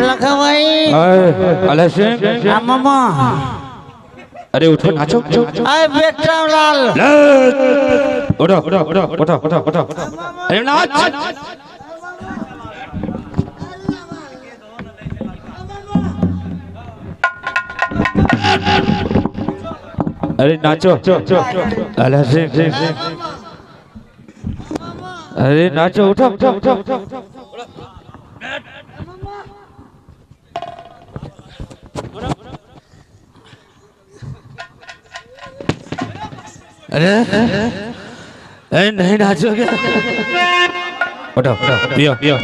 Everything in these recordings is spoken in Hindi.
लखा भाई अले सिंह मामा अरे उठो नाचो अरे बेटा लाल उठो उठो उठो उठो उठो उठो अरे नाच अरे नाचो अले सिंह अरे नाचो उठो उठो उठो अरे अरे नहीं नाचोगे उठो पियो पियो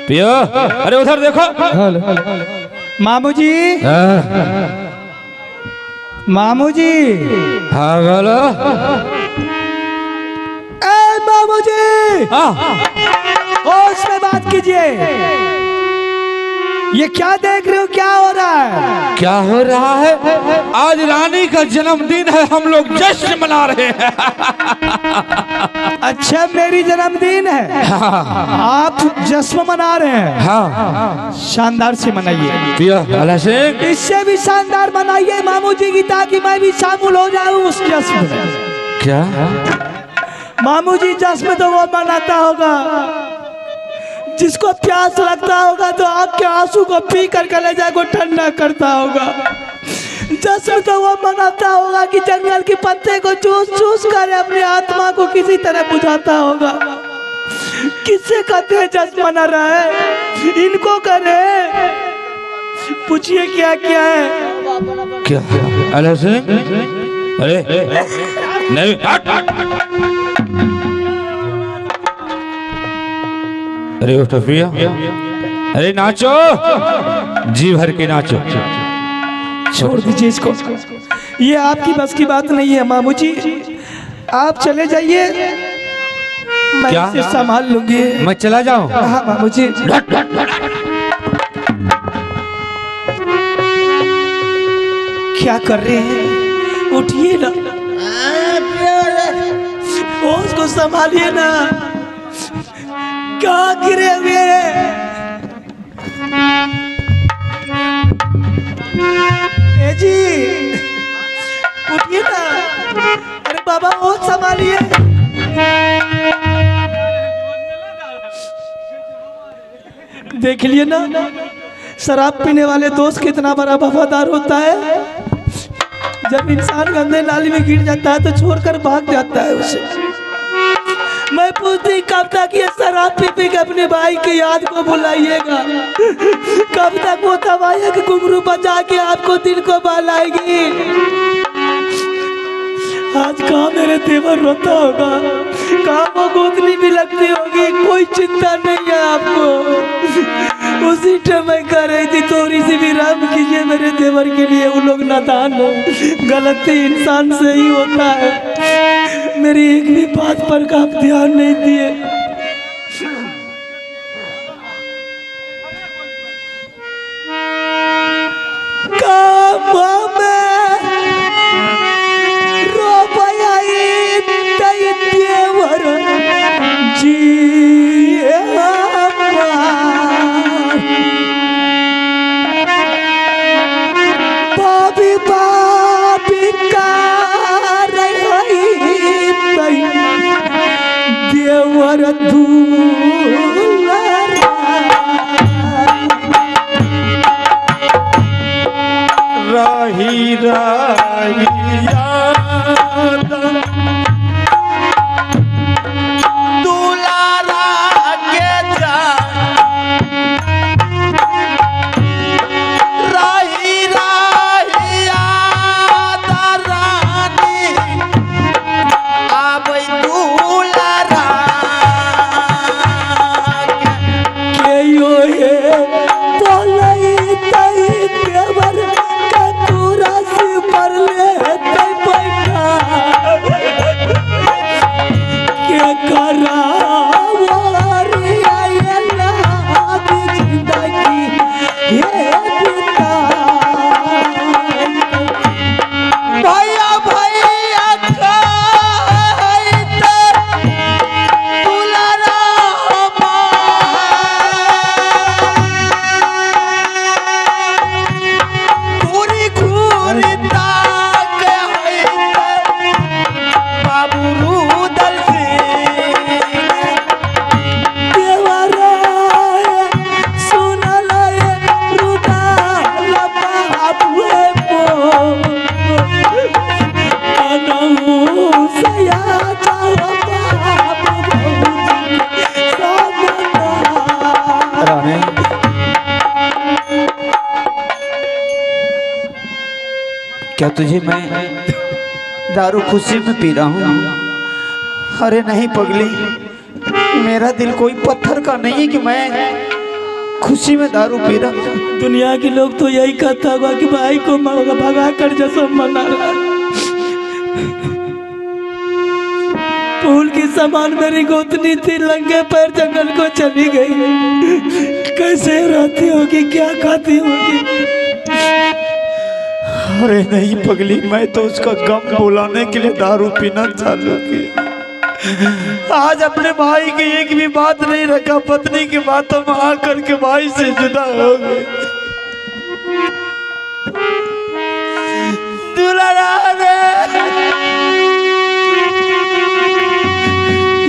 पियो अरे उधर देखो मामू जी मामू जी हाँ बोलो मामू जी होश में बात कीजिए। ये क्या देख रहे हो, क्या हो रहा है? क्या हो रहा है? आज रानी का जन्मदिन है, हम लोग जश्न मना रहे हैं। अच्छा मेरी जन्मदिन है, आप जश्न मना रहे हैं? हाँ शानदार से मनाइए। इससे भी शानदार मनाइए मामू जी की, ताकि मैं भी शामिल हो जाऊं उस जश्न में। क्या मामू जी जश्न तो वो मनाता होगा जिसको प्यास लगता होगा तो आपके आंसू को पी कर कलेजा को ठंडा करता होगा। जश्न तो वो मनाता होगा कि जंगल के पत्ते को चूस चूस कर अपनी आत्मा को किसी तरह बुझाता होगा। किससे कहते हैं जश्न मना रहा है? इनको करे पूछिए क्या क्या है। क्या अले सिंह अरे नहीं अरे उठो पिया अरे नाचो जी भर के नाचो। छोड़ दीजिए इसको, ये आपकी बस की बात नहीं है मामू जी। आप चले जाइए, मैं क्या? इसे संभाल लूंगी। मैं चला जाऊं? हाँ मामू जी। क्या कर रहे हैं? उठिए ना, उसको संभालिए ना। कहाँ गिरे हुए? ए जी उठिए ना। अरे बाबा वो संभालिए। देख लिए ना, शराब पीने वाले दोस्त कितना बड़ा वफादार होता है। जब इंसान गंदे नाली में गिर जाता है तो छोड़कर भाग जाता है उसे। मैं पूछती कब तक ये शराब पी पी के अपने भाई की याद को भुलाइएगा? कब तक वो दवाइयाँ के घुंघरू बजा के आपको दिल को बहलाएगी? आज कहाँ मेरे तेवर रोता होगा, कहाँ वो गोदनी भी लगती होगी, कोई चिंता नहीं है आपको। उसी टाइम मैं कह रही थी थोड़ी सी भी रहम कीजिए मेरे तेवर के लिए। वो लोग नादान हो, गलती इंसान से ही होता है। मेरी एक भी बात पर का आप ध्यान नहीं दिए। क्या तुझे मैं दारू खुशी में पी रहा हूँ? अरे नहीं पगली, मेरा दिल कोई पत्थर का नहीं है कि मैं खुशी में दारू पी रहा हूँ। दुनिया के लोग तो यही कहता होगा कि भाई को भगा कर जैसा मना रहा। फूल की समान मेरी गोतनी थी, लंगे पैर जंगल को चली गई। कैसे रहती होगी, क्या खाती होगी? अरे नहीं पगली, मैं तो उसका गम भुलाने के लिए दारू पीना चालू किया। आज अपने भाई की एक भी बात नहीं रखा, पत्नी की बातों में आकर के भाई से जुदा हो गए। दुलारा रे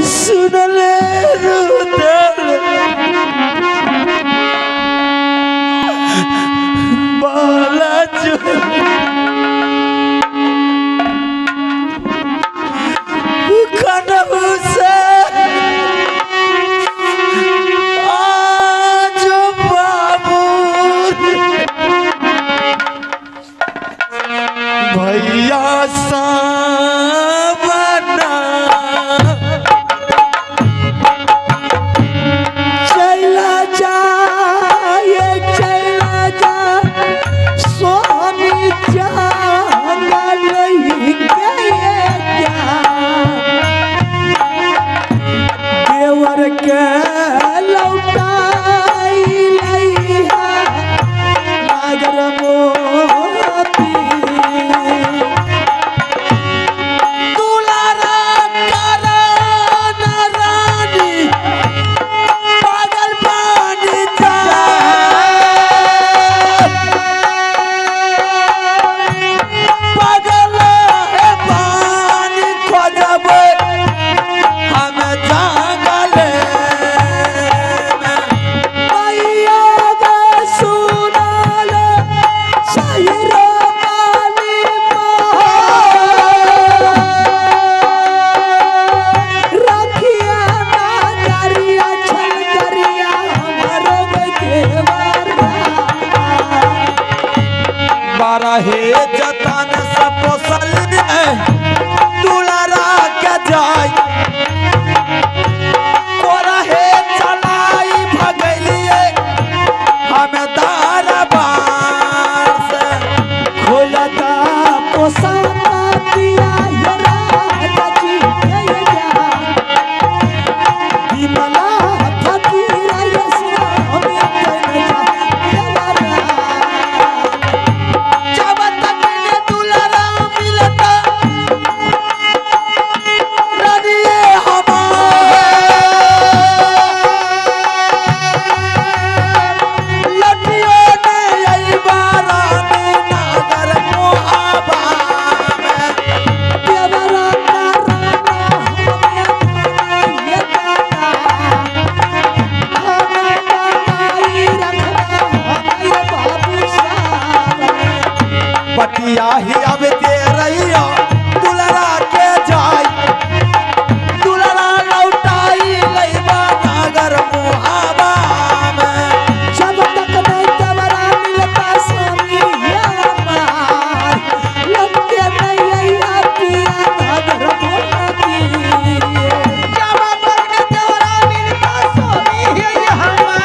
सुन ले रुदल बाला जो हे जतन से पोसल दुलारा के जाय कोरा हे चलाई भगलिए हमें दारबार से खोलता पोसाता दिया ये राजा जी ये जा विमला फकीरा ये हमें कहने जा बटिया ही अब दे रही दुलरा के जाय दुलरा लौटाई लैबा नागर मुहाबा में जब तक नहीं तबरा मिलता स्वामी हमार लगते नहीं आया पिया नागर मोती जब तक नहीं तबरा मिलता स्वामी हमार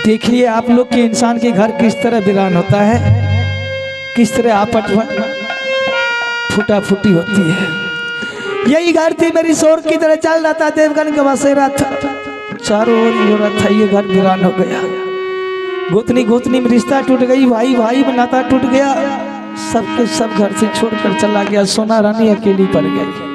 देखिए आप लोग के इंसान के घर किस तरह वीरान होता है, किस तरह आपट फूटा फूटी होती है। यही घर थी मेरी शोर की तरह चल रहा था, देवगन का बसेरा था, चारों ओर हो रहा था, ये घर वीरान हो गया। गोतनी गोतनी में रिश्ता टूट गई, भाई भाई में नाता टूट गया, सबके सब घर से छोड़कर चला गया। सोना रानी अकेली पड़ गई।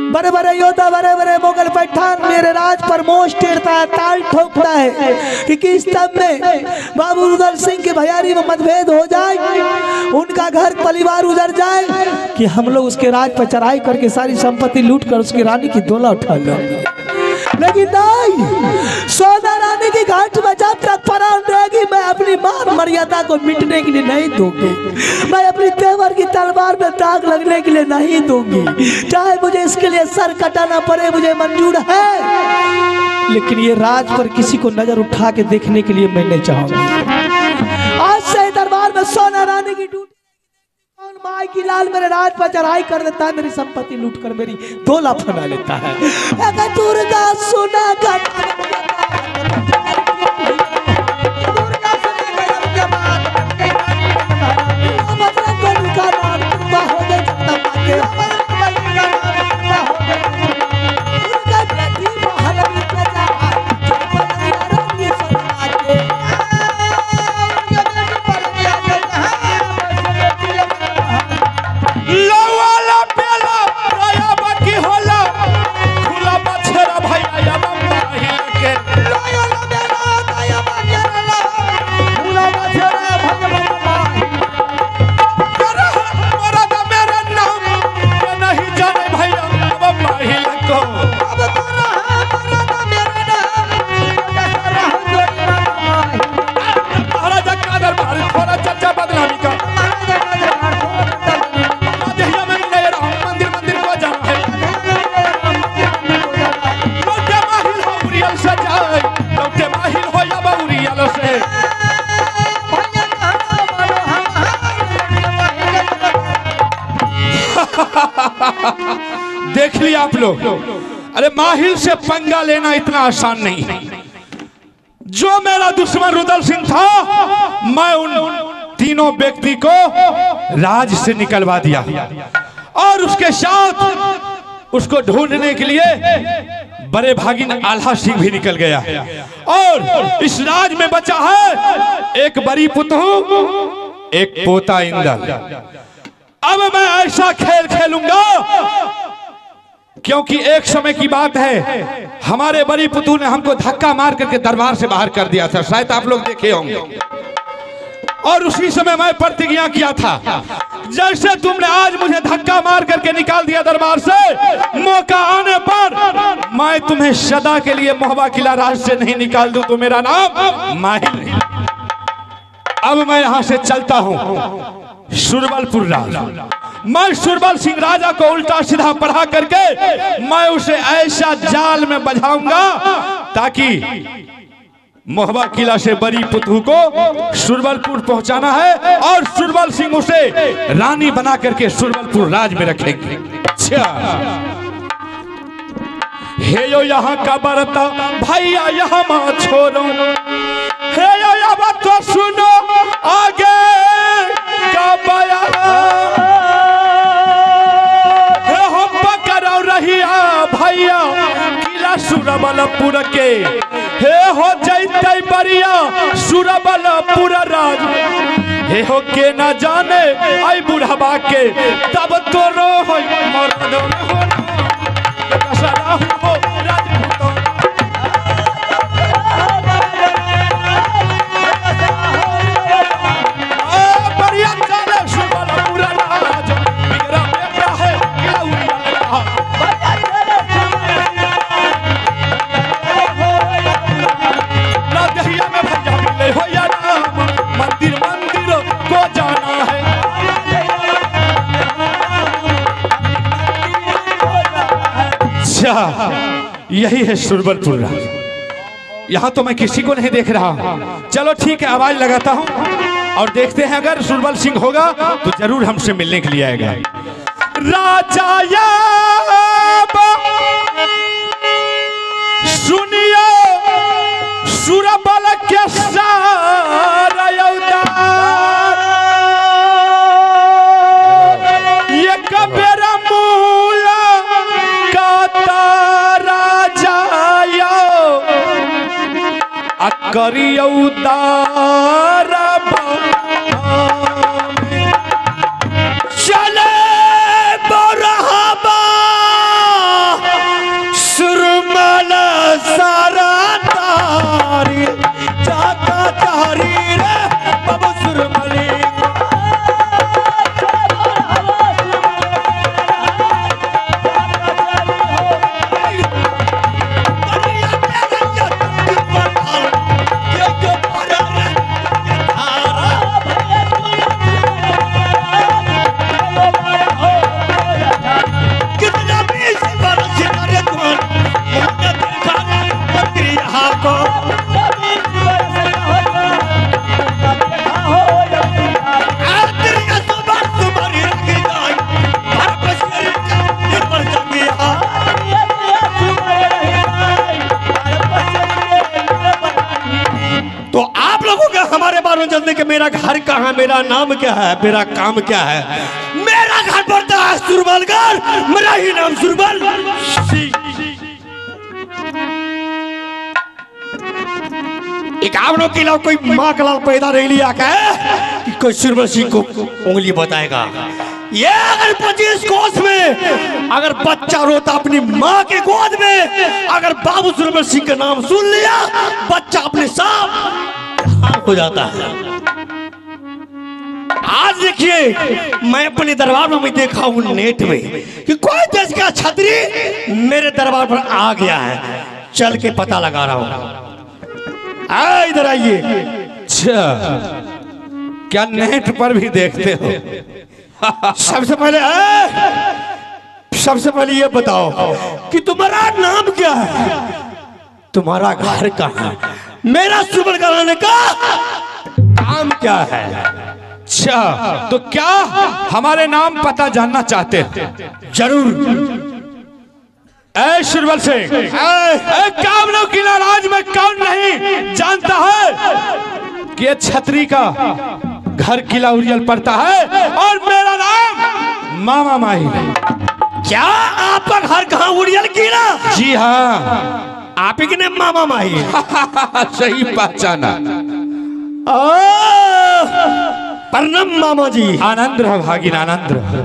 बड़े बड़े योद्धा बड़े बड़े मुगल पठान मेरे राज पर मोश टेरता है, ताल ठोकता है कि किस तब में बाबू उदल सिंह के भैयारी में मतभेद हो जाए, उनका घर परिवार उजड़ जाए, कि हम लोग उसके राज पर चढ़ाई करके सारी संपत्ति लूट कर उसकी रानी की डोला उठा लेंगे। लेकिन नहीं, सोना रानी की घाट में जब तक प्राण रहेगी मैं अपनी मान मर्यादा को मिटने के लिए नहीं दूंगी। मैं अपनी तेवर की तलवार में दाग लगने के लिए नहीं दूंगी। चाहे मुझे इसके लिए सर कटाना पड़े मुझे मंजूर है, लेकिन ये राज पर किसी को नजर उठा के देखने के लिए मैं नहीं चाहूंगी। आज से दरबार में सोना रानी की ड्यूटी माई की लाल मेरे राज पर चढ़ाई कर देता है, मेरी संपत्ति लूट कर मेरी डोला फना लेता है। अगर दुर्गा सुना देख लिया आप लोग। अरे माहिल से पंगा लेना इतना आसान नहीं है। जो मेरा दुश्मन रुदल सिंह था, मैं उन तीनों व्यक्ति को राज से निकलवा दिया और उसके साथ उसको ढूंढने के लिए बड़े भागिन आल्हा सिंह भी निकल गया और इस राज में बचा है एक बड़ी पुतहू, एक पोता इंदल। अब मैं ऐसा खेल खेलूंगा क्योंकि एक समय की बात है, हमारे बड़ी पुतू ने हमको धक्का मार करके दरबार से बाहर कर दिया था, शायद आप लोग देखे होंगे। और उसी समय मैं प्रतिज्ञा किया था, जैसे तुमने आज मुझे धक्का मार करके निकाल दिया दरबार से, मौका आने पर मैं तुम्हें सदा के लिए मोहबा किला राज से नहीं निकाल दूं तो मेरा नाम माहिल नहीं। अब मैं यहां से चलता हूं सुरबलपुर राज। मैं सुरबल सिंह राजा को उल्टा सीधा पढ़ा करके मैं उसे ऐसा जाल में बझाऊंगा ताकि मोहबा किला से बड़ी पुतहू को सुरबलपुर पहुंचाना है और सुरबल सिंह उसे रानी बना करके सुरबलपुर राज में रखेंगे। हे यो यहाँ का बरता भैया यहाँ माँ छोड़ो, हे यो यहाँ तो सुनो आगे का बयान, हे हम पकड़ो रहिया भैया किला सुरबलपुर के, हे हो जैते बरिया सुरबलपुर राज, हे हो के ना जाने आई बुढ़ाबा के तब तो रो हो मरद हो कसरा हो राजपूतों। बरिया चले सुरबलपुर राज, मेरा बेटा है लौरिया ना दहिया में भैया मिले हो या राम, मंदिर मंदिर को जाना है। यही है सुरबलपुर राज। यहां तो मैं किसी को नहीं देख रहा। चलो ठीक है, आवाज लगाता हूं और देखते हैं अगर सुरबल सिंह होगा तो जरूर हमसे मिलने के लिए आएगा। राजा सुनियो सुरबल के सारा ये कबेरा मूला का तारा जायो करियो दारा चले बरहबा सुरमल सारा तारी जाता तारी रे बाबू सुरमली कहाँ, मेरा नाम क्या है, मेरा काम क्या है? मेरा घर पड़ता है सुरबलगढ़, मेरा ही नाम सुरबल सिंह। इक्यावनों के अलावा कोई माँ का लाल पैदा नहीं लिया क्या कि कोई सुरबल सिंह को उंगली बताएगा? ये अगर 25 कोस में अगर बच्चा रोता अपनी माँ के गोद में, अगर बाबू सुरबल सिंह का नाम सुन लिया, बच्चा अपने साथ हो जाता है। आज देखिए मैं अपने दरबार में देखा हूं नेट में कि कोई देश का छतरी मेरे दरबार पर आ गया है, चल के पता लगा रहा हूं। इधर आइए। अच्छा, क्या नेट पर भी देखते हो? सबसे पहले ये बताओ कि तुम्हारा नाम क्या है, तुम्हारा घर कहाँ है, मेरा सुरबल कराने का काम क्या है? अच्छा, तो क्या हमारे नाम पता जानना चाहते हो? जरूर। ऐ सुरबल सिंह, कामनों की नाराज में कौन नहीं जानता है कि छतरी का घर किला उरियल पड़ता है और मेरा नाम मामा माही। क्या आपका घर कहाँ उरियल किला? जी हाँ, आप ही के नाम मामा माही। सही पहचाना। प्रणाम मामा जी। आनंद रहो भागिन, आनंद रहो।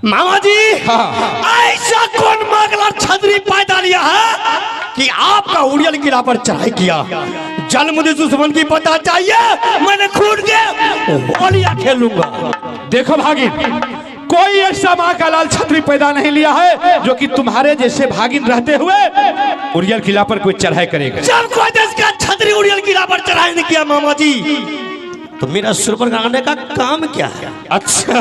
मामा जी, हाँ। ऐसा कौन मागला छतरी पैदा लिया है कि आपका उड़ियल किला पर चढ़ाई किया? जल मुझे दुश्मन की पता चाहिए, मैंने खून के होलिया खेलूंगा। देखो भागिन, कोई ऐसा माँ का लाल छतरी पैदा नहीं लिया है जो कि तुम्हारे जैसे भागिन रहते हुए उड़ियल किला पर कोई चढ़ाई करेगा। जब कोई देश का छतरी उड़ियल किला पर चढ़ाई नहीं किया मामा जी, तो मेरा सुरबल गाने का काम क्या है? अच्छा,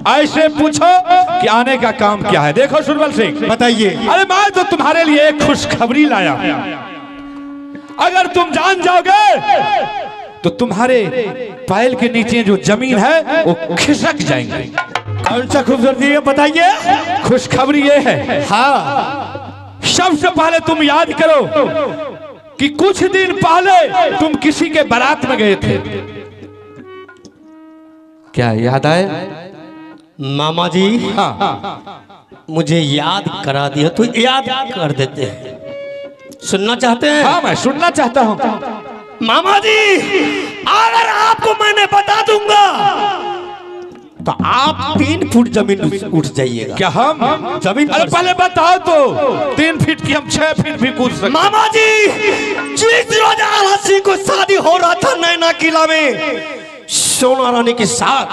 ऐसे पूछो कि आने का काम क्या है। देखो सुरबल सिंह, बताइए। अरे मैं तो तुम्हारे लिए एक खुशखबरी लाया। अगर तुम जान जाओगे तो तुम्हारे पैर के नीचे जो जमीन है वो खिसक जाएंगे। कौन सा खूबसूरती है बताइए? खुशखबरी ये है, हाँ, सबसे पहले तुम याद करो कि कुछ दिन पहले तुम किसी के बारात में गए थे। क्या याद आए? मामा जी, हाँ, मुझे याद करा दिया तो याद कर देते हैं। सुनना चाहते हैं? हाँ, मैं सुनना चाहता हूँ। मामा जी, अगर आपको मैंने बता दूंगा तो आप 3 फुट जमीन उठ जाइएगा। क्या हम जमीन? अरे पहले बताओ तो, 3 फीट की हम 6 फीट भी कूद सकते। मामा जी, जिस रोज आला सिंह को शादी हो रहा था नैना किला में सोना रानी के साथ,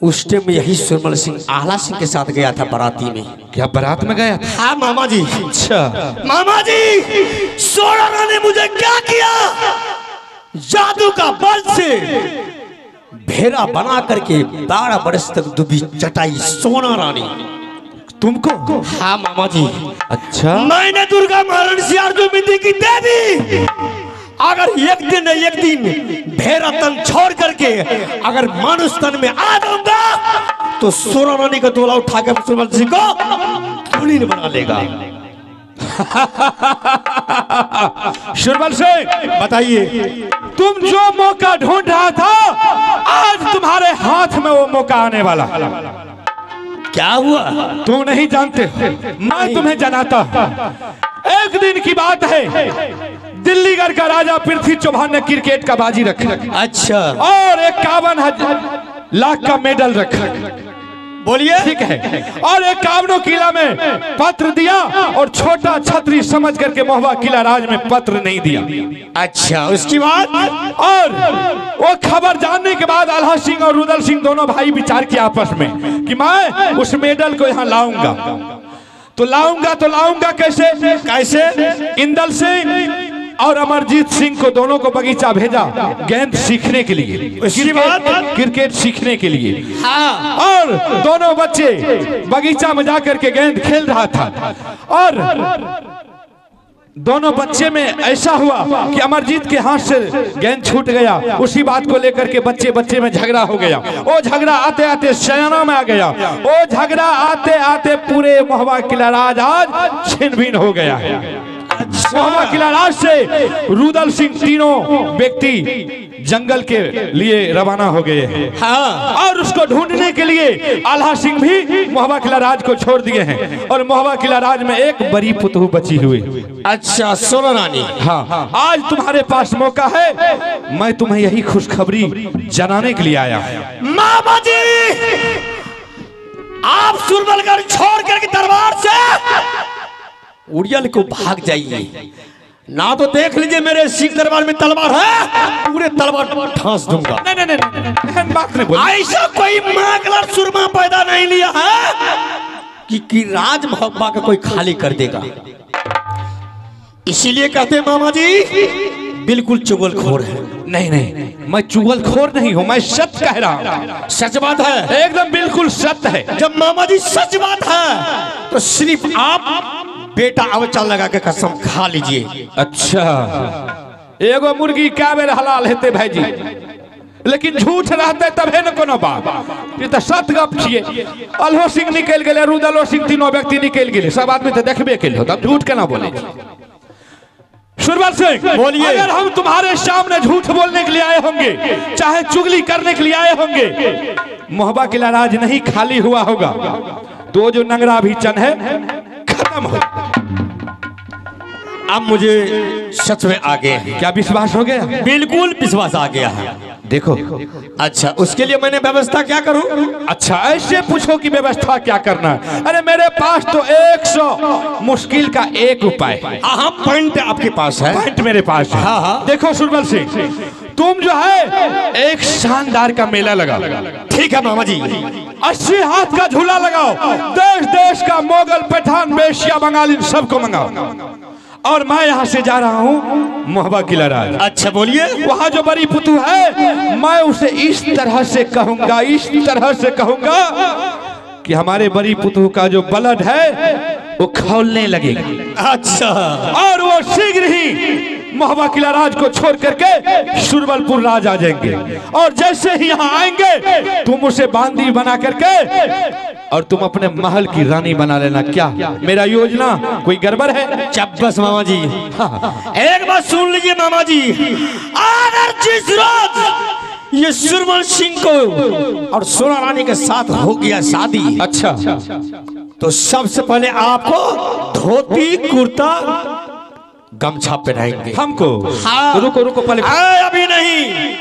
उस टाइम में यही सुरबल सिंह आला सिंह के साथ गया था बाराती में। क्या बारात में गया था? हाँ मामा जी। अच्छा मामा जी, सोना रानी ने मुझे क्या किया? जादू का बल से भेड़ा बना करके 12 बरस तक डूबी चटाई सोना रानी। तुमको? हाँ मामा जी। अच्छा, मैंने दुर्गा महारानी से अर्जुन की देवी, अगर एक दिन भेड़ा तन छोड़ करके अगर मानुष तन में आ जाऊंगा तो सोना रानी का तोला उठा के सुरबल सिंह को दुल्हन बना लेगा। सुरबल सिंह, बताइए। तुम जो मौका ढूंढ रहा था, आज तुम्हारे हाथ में वो मौका आने वाला। क्या हुआ? तुम नहीं जानते, मैं तुम्हें जनाता हूं। एक दिन की बात है, दिल्लीगढ़ का राजा पृथ्वी चौहान ने क्रिकेट का बाजी रखा। अच्छा, और 51 लाख का मेडल रखा। बोलिए। ठीक है, और 51 किला में पत्र दिया और छोटा छतरी समझ करके महुआ किला राज में पत्र नहीं दिया। अच्छा, उसकी बात? और वो खबर जानने के बाद आल्हा सिंह और रुदल सिंह दोनों भाई विचार किया आपस में कि मैं उस मेडल को यहाँ लाऊंगा। तो लाऊंगा कैसे? इंदल सिंह और अमरजीत सिंह को दोनों को बगीचा भेजा गेंद सीखने के लिए, क्रिकेट सीखने के लिए। हाँ। और दोनों बच्चे बगीचा में जाकर के गेंद खेल रहा था, और दोनों बच्चे में ऐसा हुआ कि अमरजीत के हाथ से गेंद छूट गया। उसी बात को लेकर के बच्चे में झगड़ा हो गया। वो झगड़ा आते आते सयाना में आ गया। वो झगड़ा आते आते पूरे महुआ किला राज आज छिन भिन हो गया है। मोहब्बा किला राज से रुदल सिंह तीनों व्यक्ति जंगल के लिए रवाना हो गए हैं। हाँ। और उसको ढूंढने के लिए आल्हा सिंह भी मोहब्बा किला राज को छोड़ दिए हैं और मोहब्बा किला राज में एक बड़ी पुतहू बची हुई। अच्छा सोना रानी, हाँ, आज तुम्हारे पास मौका है, मैं तुम्हें यही खुशखबरी जनाने के लिए आया हूँ। मामा जी, आप सुरबलगढ़ छोड़ करके दरबार से उड़ियल को भाग जाइए, ना तो देख लीजिए मेरे सिख दरबार में तलवार है, पूरे तलवार ठांस दूंगा। नहीं नहीं नहीं, बात नहीं बोली। ऐसा कोई मागलर सुरमा पैदा नहीं लिया है कि राज मोहब्बा का कोई खाली कर देगा। इसीलिए कहते हैं मामा जी बिल्कुल चुगलखोर है। नहीं नहीं, मैं चुगलखोर नहीं हूँ, मैं सच कह रहा हूँ। सच बात है, एकदम बिल्कुल सत्य है। जब मामा जी सच बात है तो सिर्फ आप बेटा अवचल लगा के कसम खा लीजिए। अच्छा, एगो मुर्गी क्या बेर हलाल हेते भाईजी, लेकिन झूठ रहते तबे न कोनो बात। ये तो सत्य गप छिए। अल्हो सिंह निकल गेले, रुदलो सिंह, तीनों व्यक्ति निकल गेले, सब आदमी तो देखबे केलियो, तब झूठ केना बोले? सुरवर सिंह बोलिए। अगर हम तुम्हारे सामने झूठ बोलने के लिए आए होंगे, चाहे चुगली करने के लिए आए होंगे, मोहब्बा किला राज नहीं खाली हुआ होगा, तो जो नंगरा भी चन है खत्म हो। अब मुझे सच में आ गए हैं। क्या विश्वास हो गया? बिल्कुल विश्वास आ गया है। देखो, अच्छा उसके लिए मैंने व्यवस्था क्या करूं? अच्छा ऐसे पूछो कि व्यवस्था क्या करना है? अरे मेरे पास तो 100 मुश्किल का एक उपाय है। हाँ, पॉइंट आपके पास है। पॉइंट मेरे पास है। हाँ, हाँ। देखो सुरबल सिंह, तुम जो है एक शानदार का मेला लगाओ। ठीक है मामा जी। 80 हाथ का झूला लगाओ, देश देश का मोगल, पठान, बेशिया, बंगाली सबको मंगाओ। और मैं यहाँ से जा रहा हूँ मोहब्बा किला राज। अच्छा बोलिए। वहाँ जो बड़ी पुतू है, मैं उसे इस तरह से कहूंगा, इस तरह से कहूंगा कि हमारे बड़ी पुतू का जो ब्लड है वो खौलने लगेगी। अच्छा। और वो शीघ्र ही मोहब्बा किला राज को छोड़ करके सुरबलपुर राज आ जाएंगे। और जैसे ही यहाँ आएंगे तुम उसे बांदी बना करके और तुम अपने महल की रानी बना लेना। क्या मेरा योजना कोई गड़बड़ है? चब्बस मामा जी। हाँ। एक बात सुन लीजिए मामा जी, अगर जिस रोज ये सुरमल सिंह को और सोना रानी के साथ हो गया शादी, अच्छा, तो सबसे पहले आपको धोती कुर्ता गमछा पहनाएंगे। हमको? हाँ। रुको रुको पहले। अभी नहीं,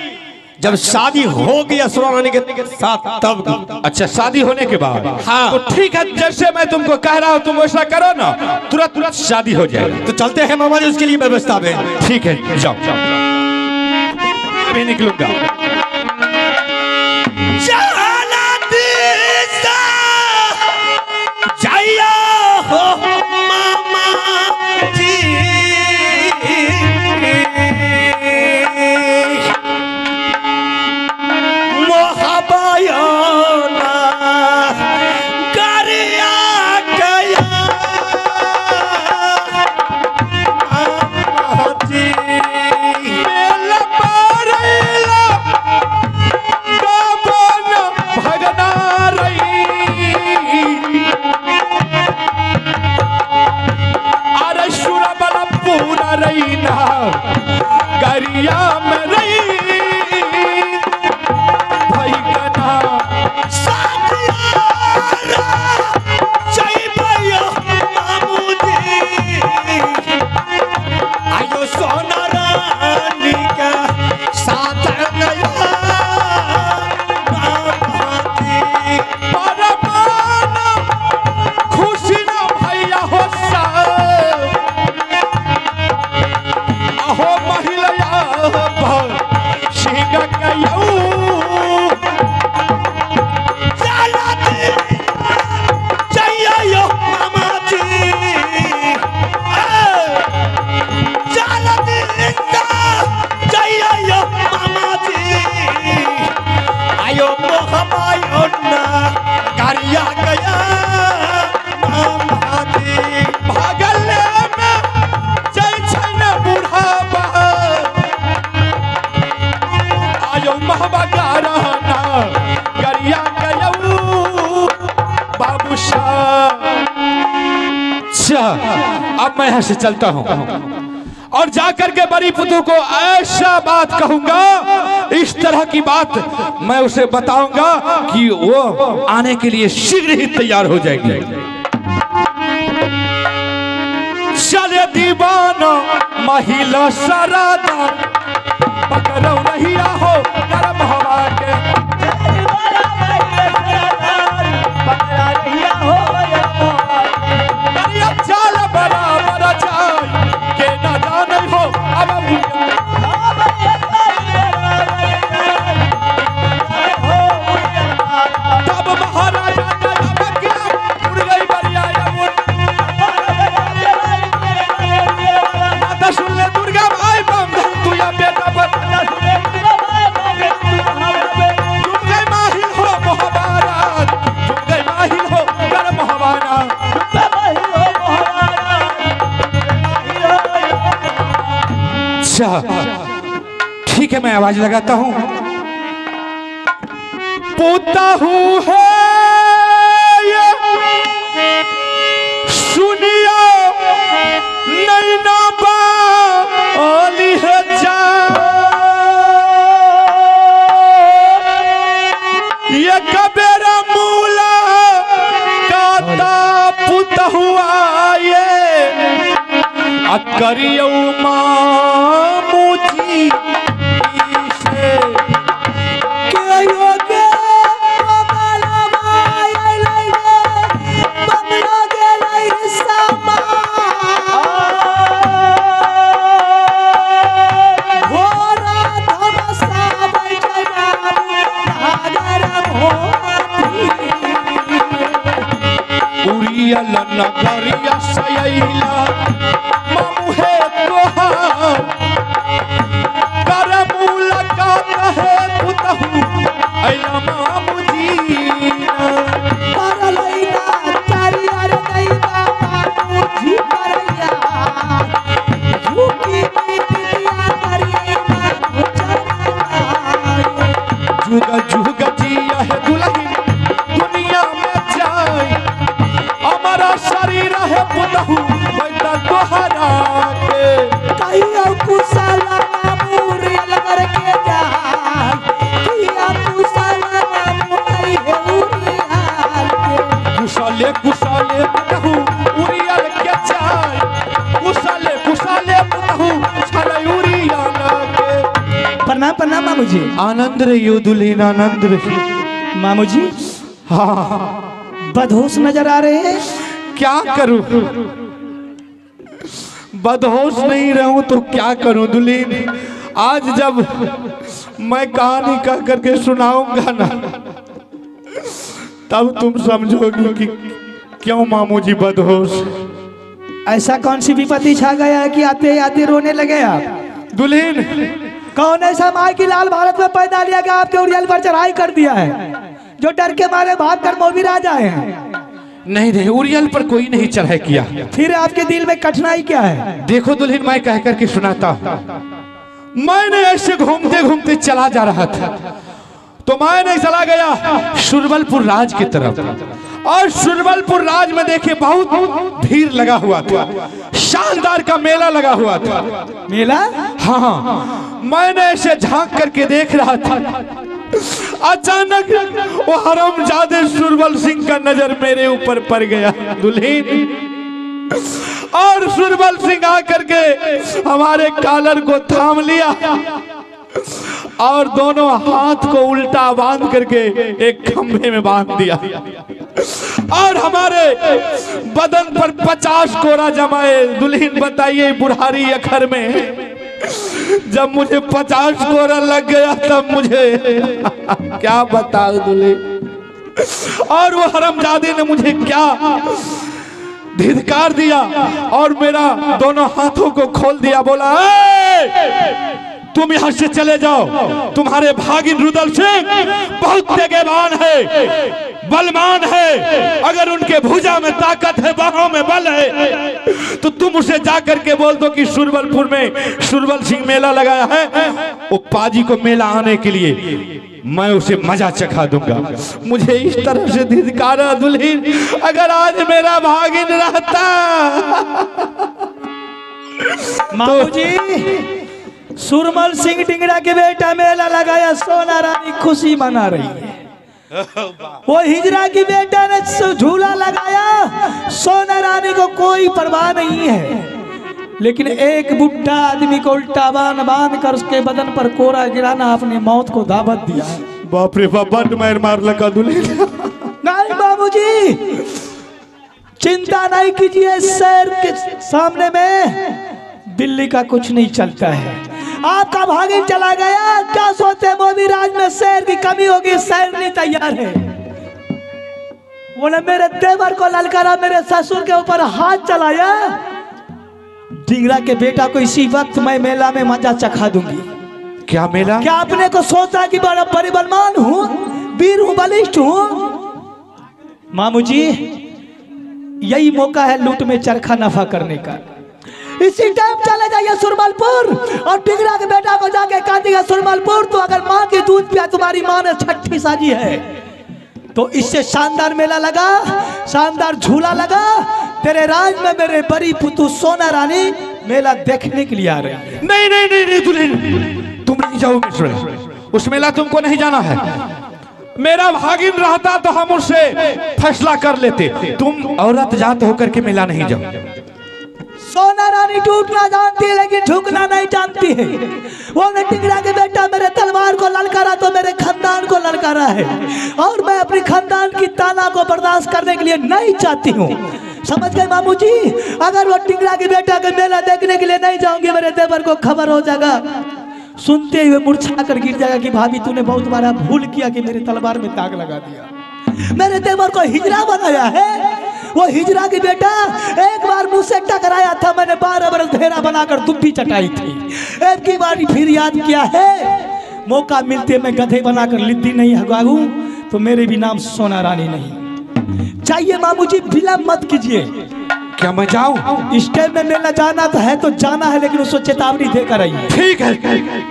जब शादी हो गया सोना रानी के साथ तब। अच्छा, शादी होने के बाद? हाँ। तो ठीक है, जैसे मैं तुमको कह रहा हूँ तुम वैसा करो ना, तुरंत तुरंत शादी हो जाएगी। तो चलते हैं मामा जी, उसके लिए व्यवस्था में। ठीक है, जाओ अभी निकलूंगा। जाइया हो मामा जी, मोहब्बा ना करिया गया जी। मेला पारेला गावन भगना रही, अरे सुरबल पूरा रही ना गरिया में रही भाई गना आयो सोना रानी का साथ गया परमाना खुशी ना भैया हो सा अहो महिला सिंह कयऊ चाहिए मामा जी, चाहिए मामा जी। आयो मोहब्बा ना करिया गया मामा जी। भागले में जय छन बुढ़ावा आयो महबा गाराना गरिया गयऊ बाबू शाह। अच्छा, अब मैं यहाँ से चलता हूँ और जाकर के बड़ी पुतू को ऐसा बात कहूंगा, इस तरह की बात मैं उसे बताऊंगा कि वो आने के लिए शीघ्र ही तैयार हो जाएगी। चले दीवाना महिला सरादा पकड़ो रहिया हो गरम हवा के, चाल बराबर जाए के न जाने हो अब तब महाराजा उड़ गई बरिया माता सुन ले दुर्गा भाई बम तू या बेटा पर तुम गई माहिल हो महाभारत, तुम गई माहिल हो गर्म हवाना। ठीक है मैं आवाज लगाता हूं। पोता हूं है ये सुनियो नैना बाली है जा, ये कबेरा मूला काता पुत हुआ ये करियो मामूजी से उड़ियल नगरिया सयैला मामू है तोहार कर मुलाकात है पुतहू ऐला मामू जीना परलैना चारियार दैना मामू जी परैया झुकी पिटिया करिया जुग जुग जिया है दुल्हन दुनिया में जाए हमारा शरीर है पुतहू बैठा तोहरा के कहियो कुशला मामूरी लगर के जा किया कुशला मामूरी है उरियाल के कुशले कुशले पुतहू उरियाल के जाए कुशले कुशले पुतहू छले उरियाल के। प्रणाम प्रणाम मामू जी। आनंद रहियो दुल्हन आनंद रहियो मामू जी। हाँ बदहोश नजर आ रहे हैं। क्या करूं, बदहोश नहीं रहूं तो क्या करूं दुल्हन। आज जब मैं कहानी कह करके सुनाऊंगा ना तब तुम समझोगी कि क्यों मामू जी बदहोश। ऐसा कौन सी विपत्ति छा गया है कि आते आते रोने लगे आप? दुल्हन कौन ऐसा माई की लाल भारत में पैदा लिया गया आपके उड़ियल पर चढ़ाई कर दिया है जो डर के मारे भाग कर मोबिर आ जाए हैं? नहीं नहीं, उरियल पर कोई नहीं चढ़ाई किया। फिर आपके दिल में कठिनाई क्या है? देखो दुल्हन मैं कह करके सुनाता हूँ। मैंने ऐसे घूमते घूमते चला जा रहा था तो मैंने चला गया सुरबलपुर राज की तरफ, और सुरबलपुर राज में देखे बहुत भीड़ लगा हुआ था, शानदार का मेला लगा हुआ था। मेला? हाँ, मैंने ऐसे झांक करके देख रहा था, अचानक वो हरामजादे सुरबल सिंह का नजर मेरे ऊपर पड़ गया दुल्हन, और सुरबल सिंह आकर के हमारे कॉलर को थाम लिया और दोनों हाथ को उल्टा बांध करके एक खंभे में बांध दिया, और हमारे बदन पर 50 कोरा जमाए। दुल्हन बताइए बुढ़ारी अखर में जब मुझे 50 कोरा लग गया तब मुझे क्या बताऊं दुल्हन। और वो हरामजादे ने मुझे क्या धिक्कार दिया और मेरा दोनों हाथों को खोल दिया, बोला तुम यहाँ से चले जाओ, तुम्हारे भागिन रुदल सिंह बहुत तेगेबान है, बलवान है, अगर उनके भुजा में ताकत है, बाहों में बल है, तो तुम उसे जाकर के बोल दो कि सुरबलपुर में सुरबल सिंह मेला लगाया है, वो पाजी को मेला आने के लिए मैं उसे मजा चखा दूंगा। मुझे इस तरह से धिक्कारा दुल्हन, अगर आज मेरा भागिन रहता मामू जी सुरमल सिंह डिंगरा के बेटा मेला लगाया, सोना रानी खुशी मना रही है। वो हिजरा की बेटा ने झूला लगाया, सोना रानी को कोई परवाह नहीं है। लेकिन एक बुढ़ा आदमी को उल्टा बांध कर उसके बदन पर कोरा गिराना अपनी मौत को दावत दिया है। बाप रे बाप, बड़ मार लगा दूल्हे। नहीं बाबूजी, चिंता नहीं कीजिए, शहर के सामने में दिल्ली का कुछ नहीं चलता है। आपका भागिन चला गया, क्या सोचते मोदी राज में शहर की कमी होगी? शहर नहीं तैयार है। उन्होंने मेरे देवर को ललकारा, मेरे ससुर के ऊपर हाथ चलाया। डिंगरा के बेटा को इसी वक्त मैं मेला में मजा चखा दूंगी। क्या मेला? क्या अपने को सोचा कि बड़ा बड़ी बलवान हूँ, वीर हूँ, बलिष्ठ हूँ? मामू जी यही मौका है लूट में चरखा नफा करने का। इसी टाइम चले जाइए सुरमलपुर और डिंगरा के बेटा को जाके कह दिया सुरमलपुर, तो अगर माँ की दूध पिया तुम्हारी माँ ने छठी साजी है, तो इससे शानदार मेला लगा, शानदार झूला लगा। तेरे राज में मेरे बड़ी पुतू सोना रानी मेला देखने के लिए आ रही है। नहीं नहीं नहीं, नहीं दुल्हन, तुम नहीं जाओगे उस मेला, तुमको नहीं जाना है। मेरा भागिन रहता तो हम उससे फैसला कर लेते। तुम औरत जात होकर के मेला नहीं जाओ। सोना रानी टूटना जानती है लेकिन झुकना नहीं जानती है। वो डिंगरा के बेटा मेरे तलवार को ललकारा तो मेरे खानदान को ललकारा है, और मैं अपनी खानदान की ताना को बर्दाश्त करने के लिए नहीं चाहती हूँ। समझ गए मामू जी? अगर वो डिंगरा के बेटा का मेला देखने के लिए नहीं जाऊंगी, मेरे देवर को खबर हो जाएगा, सुनते हुए मुरझा कर गिर जाएगा कि भाभी तूने बहुत बड़ा भूल किया कि मेरे तलवार में दाग लगा दिया। मेरे देवर को हिजरा बनाया है। वो हिजरा की बेटा एक बार मुझसे टकराया था, मैंने 12 बरस धेरा बनाकर दुब्बी चटाई थी। एक की बार फिर याद किया है, मौका मिलते मैं गधे बनाकर लिद्दी नहीं हगाऊं तो मेरे भी नाम सोना रानी नहीं। चाहिए मामू जी, विलंब मत कीजिए। क्या मैं जाऊं? इस टाइम में मेला जाना तो है, तो जाना है, लेकिन उसको चेतावनी देकर आइए। ठीक है,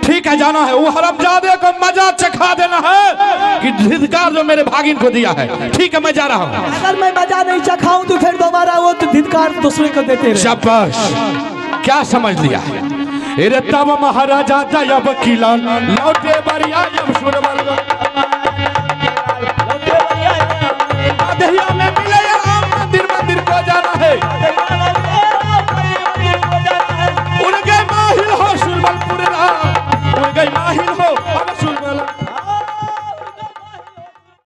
ठीक है, जाना है। वो हरामजादे को मजा चखा देना है कि धिक्कार जो मेरे भागिन को दिया है। ठीक है, मैं जा रहा हूँ। अगर मैं मजा नहीं चखाऊं तो फिर दोबारा वो तो धिक्कार दूसरे को देते रहे। शाबाश, क्या समझ लिया है? तब महाराजा जब किला लौटे बरिया जब सुरमल